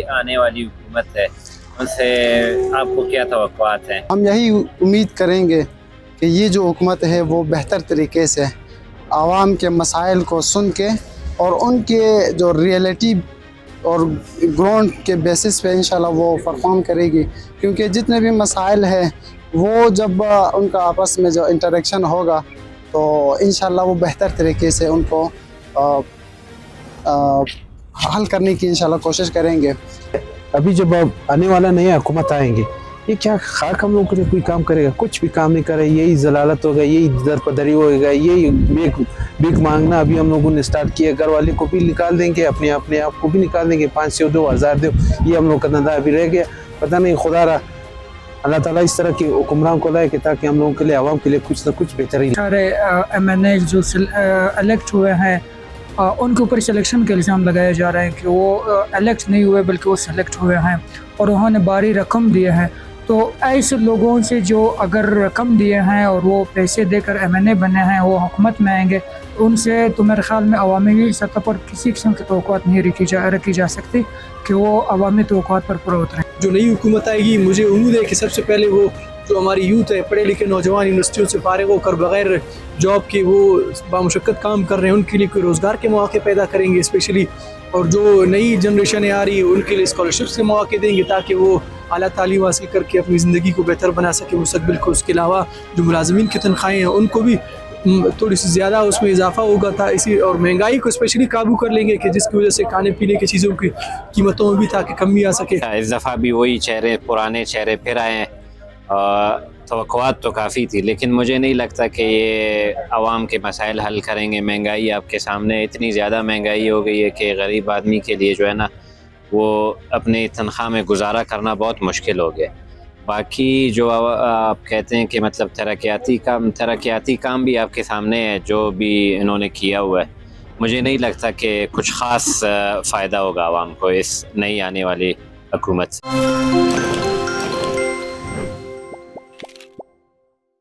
آنے والی حکومت ہے ان سے آپ کو کیا توقعات ہیں؟ ہم یہی امید کریں گے کہ یہ جو حکومت ہے وہ بہتر طریقے سے عوام کے مسائل کو سن کے اور ان کے جو ریئلٹی اور گراؤنڈ کے بیسس پہ انشاءاللہ وہ پرفارم کرے گی، کیونکہ جتنے بھی مسائل ہیں وہ جب ان کا آپس میں جو انٹریکشن ہوگا تو انشاءاللہ وہ بہتر طریقے سے ان کو حل کرنے کی انشاءاللہ کوشش کریں گے۔ ابھی جب آنے والا نیا حکومت آئیں گے، یہ کیا خاک ہم لوگوں کے لیے کوئی کام کرے گا؟ کچھ بھی کام نہیں کرے، یہی ضلالت ہوگا، یہی در پدری ہوگا، یہی بھیک مانگنا ابھی ہم لوگوں نے سٹارٹ کیا۔ گھر والے کو بھی نکال دیں گے، اپنے آپ کو بھی نکال دیں گے، 500 2000 دو، یہ ہم لوگ کا دھندا ابھی رہ گیا۔ پتہ نہیں، خدا را اللہ تعالیٰ اس طرح کے حکمران کو لائے کہ تاکہ ہم لوگوں کے لیے، عوام کے لیے کچھ نہ کچھ بہترین۔ سارے ایم این اے جو الیکٹ ہوئے ہیں ان کے اوپر سلیکشن کے الزام لگائے جا رہے ہیں کہ وہ الیکٹ نہیں ہوئے بلکہ وہ سلیکٹ ہوئے ہیں اور انہوں نے بھاری رقم دیے ہیں۔ تو ایسے لوگوں سے جو اگر رقم دیے ہیں اور وہ پیسے دے کر ایم این اے بنے ہیں، وہ حکومت میں آئیں گے، ان سے تو میرے خیال میں عوامی سطح پر کسی قسم کی توقعات نہیں رکھی جا سکتی کہ وہ عوامی توقعات پر پورا اتریں۔ جو نئی حکومت آئے گی، مجھے امید ہے کہ سب سے پہلے وہ جو ہماری یوتھ ہے، پڑھے لکھے نوجوان یونیورسٹیوں سے فارغ ہو کر بغیر جاب کے وہ بامشقت کام کر رہے ہیں، ان کے لیے کوئی روزگار کے مواقع پیدا کریں گے اسپیشلی، اور جو نئی جنریشنیں آ رہی ہیں ان کے لیے اسکالرشپس کے مواقع دیں گے تاکہ وہ اعلیٰ تعلیم حاصل کر کے اپنی زندگی کو بہتر بنا سکے مستقبل کو۔ اس کے علاوہ جو ملازمین کی تنخواہیں ہیں ان کو بھی تھوڑی سی زیادہ اس میں اضافہ ہوگا تھا، اور مہنگائی کو اسپیشلی قابو کر لیں گے کہ جس کی وجہ سے کھانے پینے کی چیزوں کی قیمتوں میں بھی تاکہ کمی آ سکے۔ اس دفعہ بھی وہی پرانے چہرے پھر آئے ہیں۔ توقعات تو کافی تھی، لیکن مجھے نہیں لگتا کہ یہ عوام کے مسائل حل کریں گے۔ مہنگائی آپ کے سامنے، اتنی زیادہ مہنگائی ہو گئی ہے کہ غریب آدمی کے لیے جو ہے نا وہ اپنی تنخواہ میں گزارا کرنا بہت مشکل ہو گیا۔ باقی جو آپ کہتے ہیں کہ مطلب ترقیاتی کام بھی آپ کے سامنے ہے جو بھی انہوں نے کیا ہوا ہے، مجھے نہیں لگتا کہ کچھ خاص فائدہ ہوگا عوام کو اس نئی آنے والی حکومت سے۔